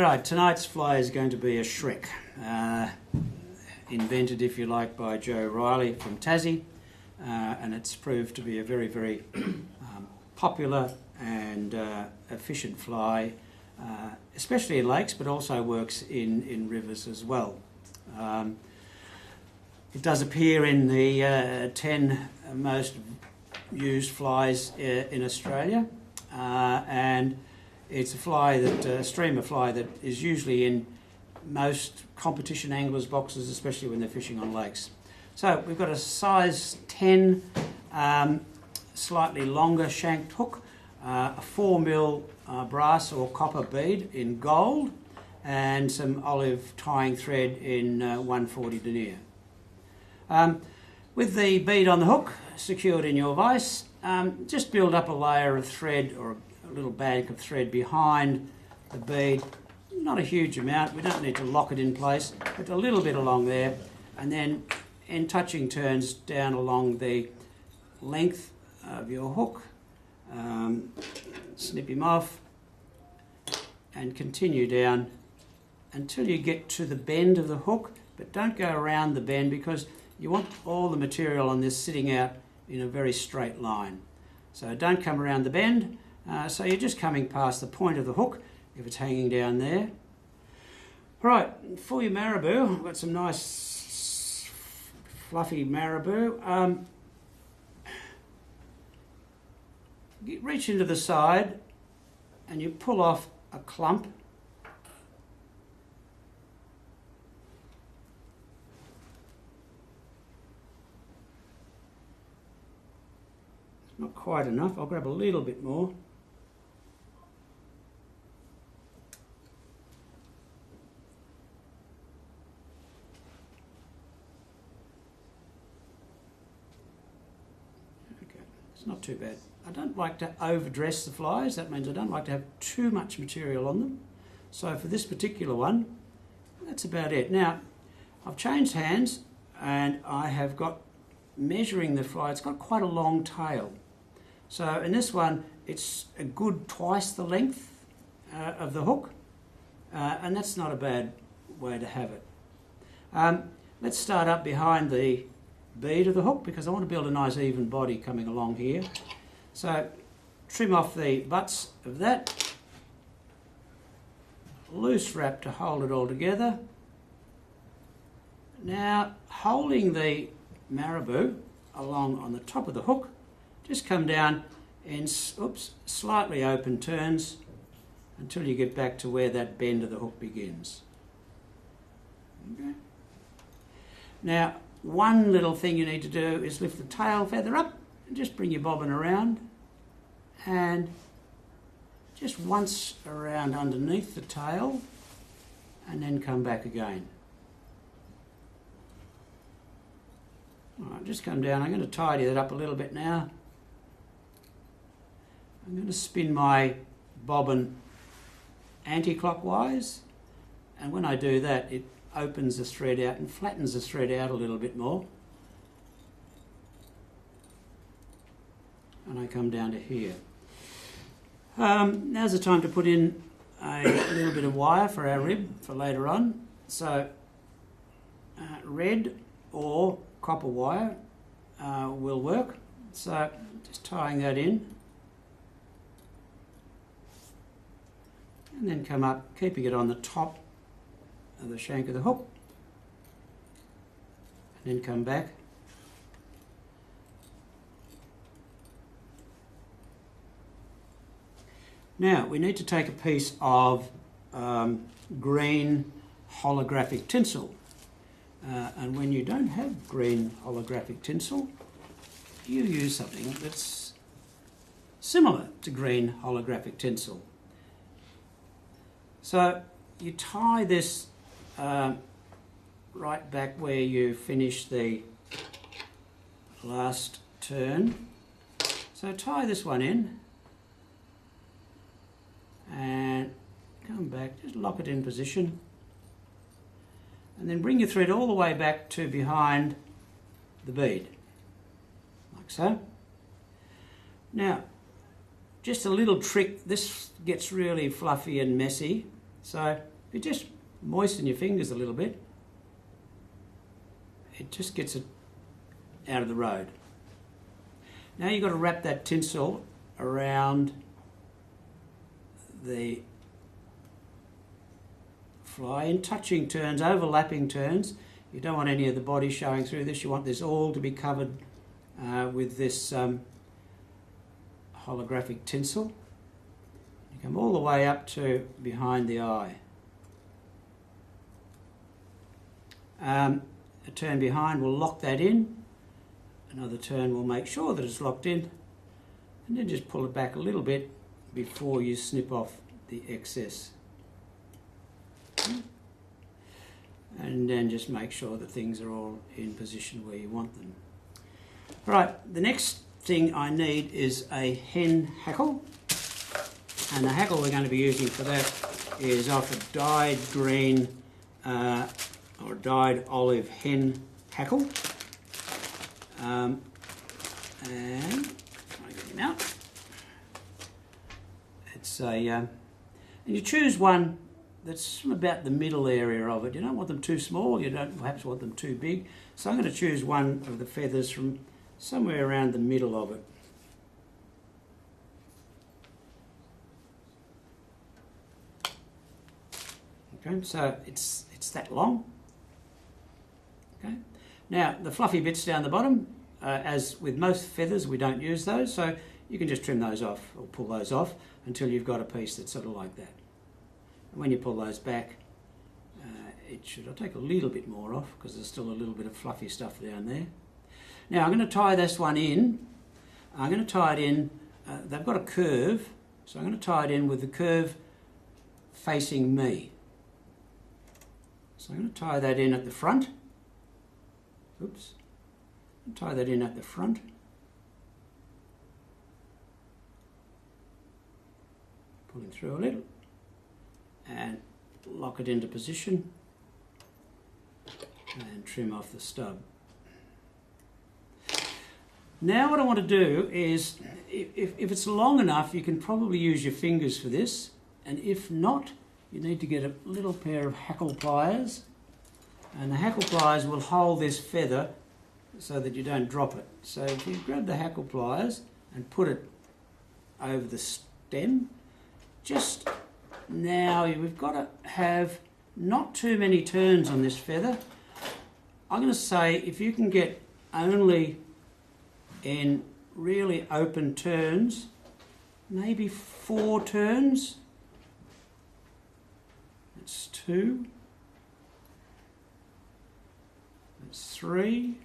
Right, tonight's fly is going to be a Shrek, invented, if you like, by Joe Riley from Tassie, and it's proved to be a very, very popular and efficient fly, especially in lakes, but also works in rivers as well. It does appear in the 10 most used flies in Australia, and it's a fly that streamer fly that is usually in most competition anglers' boxes, especially when they're fishing on lakes. So we've got a size 10, slightly longer shanked hook, a 4mm brass or copper bead in gold, and some olive tying thread in 140 denier. With the bead on the hook secured in your vise, just build up a layer of thread or a little bag of thread behind the bead. Not a huge amount, we don't need to lock it in place, but a little bit along there, and then in touching turns down along the length of your hook. Snip him off and continue down until you get to the bend of the hook, but don't go around the bend because you want all the material on this sitting out in a very straight line. So don't come around the bend, so you're just coming past the point of the hook if it's hanging down there. Right, for your marabou, I've got some nice fluffy marabou. Reach into the side and you pull off a clump. Not quite enough, I'll grab a little bit more. Okay, it's not too bad. I don't like to overdress the flies, that means I don't like to have too much material on them. So for this particular one, that's about it. Now, I've changed hands and I have got, measuring the fly, it's got quite a long tail. So in this one, it's a good twice the length of the hook, and that's not a bad way to have it. Let's start up behind the bead of the hook because I want to build a nice even body coming along here. So trim off the butts of that, loose wrap to hold it all together. Now holding the marabou along on the top of the hook, just come down in slightly open turns until you get back to where that bend of the hook begins. Okay. Now, one little thing you need to do is lift the tail feather up and just bring your bobbin around and just once around underneath the tail and then come back again. All right, just come down. I'm going to tidy that up a little bit now. I'm going to spin my bobbin anti-clockwise, and when I do that it opens the thread out and flattens the thread out a little bit more. And I come down to here. Now's the time to put in a little bit of wire for our rib for later on. So red or copper wire will work. So just tying that in. And then come up, keeping it on the top of the shank of the hook. And then come back. Now we need to take a piece of green holographic tinsel. And when you don't have green holographic tinsel, you use something that's similar to green holographic tinsel. So you tie this right back where you finish the last turn. So tie this one in and come back, just lock it in position. And then bring your thread all the way back to behind the bead, like so. Now, just a little trick, this gets really fluffy and messy, so If you just moisten your fingers a little bit, it just gets it out of the road. Now you've got to wrap that tinsel around the fly in touching turns, overlapping turns. You don't want any of the body showing through this. You want this all to be covered with this holographic tinsel. You come all the way up to behind the eye. A turn behind will lock that in. Another turn will make sure that it's locked in. And then just pull it back a little bit before you snip off the excess. And then just make sure that things are all in position where you want them. Right, the next thing I need is a hen hackle. And the hackle we're going to be using for that is off a dyed green or dyed olive hen hackle. And try to get him out. It's a, and you choose one that's from about the middle area of it. You don't want them too small, you don't perhaps want them too big. So I'm going to choose one of the feathers from somewhere around the middle of it. Okay, so it's that long. Okay. Now the fluffy bits down the bottom, as with most feathers, we don't use those, so you can just trim those off or pull those off until you've got a piece that's sort of like that. And when you pull those back, I'll take a little bit more off because there's still a little bit of fluffy stuff down there. Now I'm going to tie this one in. I'm going to tie it in, they've got a curve, so I'm going to tie it in with the curve facing me. So I'm going to tie that in at the front. Oops. Tie that in at the front. Pull it through a little and lock it into position and trim off the stub. Now what I want to do is, if it's long enough, you can probably use your fingers for this, and if not, you need to get a little pair of hackle pliers, and the hackle pliers will hold this feather so that you don't drop it. So if you grab the hackle pliers and put it over the stem, just now we've got to have not too many turns on this feather. I'm going to say if you can get only in really open turns, maybe 4 turns. That's 2. That's 3.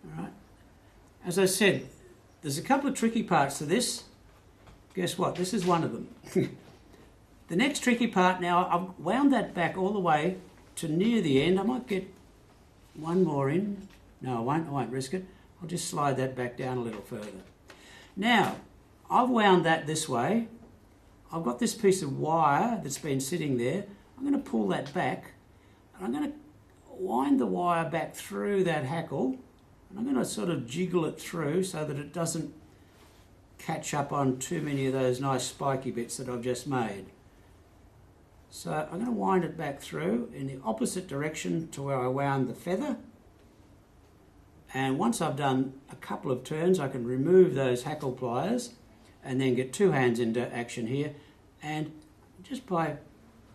All right. As I said, there's a couple of tricky parts to this. Guess what? This is one of them. The next tricky part, now I've wound that back all the way to near the end. I might get one more in. No, I won't risk it. I'll just slide that back down a little further. Now, I've wound that this way. I've got this piece of wire that's been sitting there. I'm going to pull that back, and I'm going to wind the wire back through that hackle, and I'm going to sort of jiggle it through so that it doesn't catch up on too many of those nice spiky bits that I've just made. So I'm going to wind it back through in the opposite direction to where I wound the feather. And once I've done a couple of turns, I can remove those hackle pliers and then get 2 hands into action here. And just by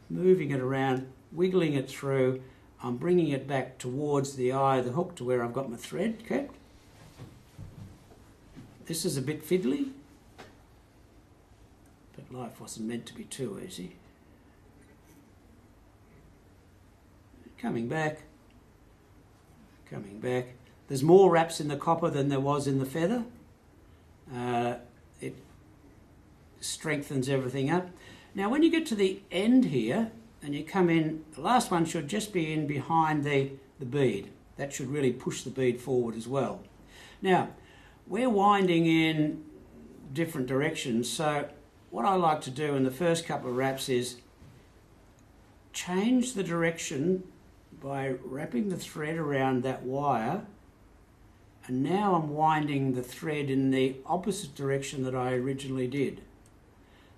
moving it around, wiggling it through, I'm bringing it back towards the eye of the hook to where I've got my thread kept. This is a bit fiddly, but life wasn't meant to be too easy. Coming back, coming back. There's more wraps in the copper than there was in the feather. It strengthens everything up. Now when you get to the end here and you come in, the last one should just be in behind the bead. That should really push the bead forward as well. Now we're winding in different directions, so what I like to do in the first couple of wraps is change the direction by wrapping the thread around that wire, and now I'm winding the thread in the opposite direction that I originally did.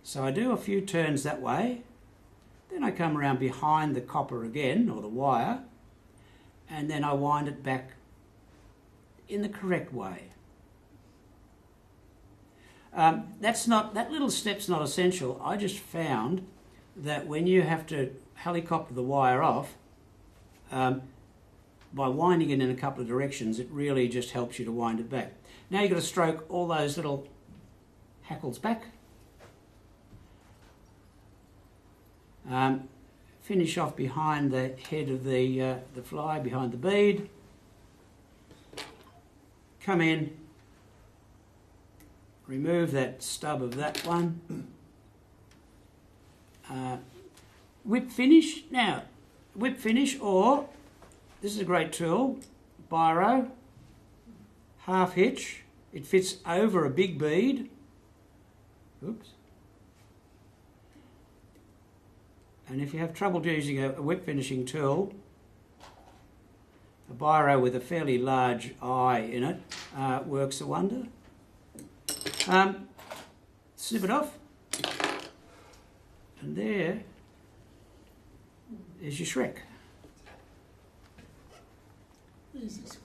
So I do a few turns that way, Then I come around behind the copper again, or the wire, and then I wind it back in the correct way. That little step's not essential. I just found that when you have to helicopter the wire off, by winding it in a couple of directions, it really just helps you to wind it back. Now you've got to stroke all those little hackles back. Finish off behind the head of the fly, behind the bead. Come in, remove that stub of that one. Whip finish. Now, whip finish, or this is a great tool, biro, half hitch. It fits over a big bead. Oops. And if you have trouble using a whip finishing tool, a biro with a fairly large eye in it works a wonder. Snip it off, and there is your Shrek. Easy squeeze.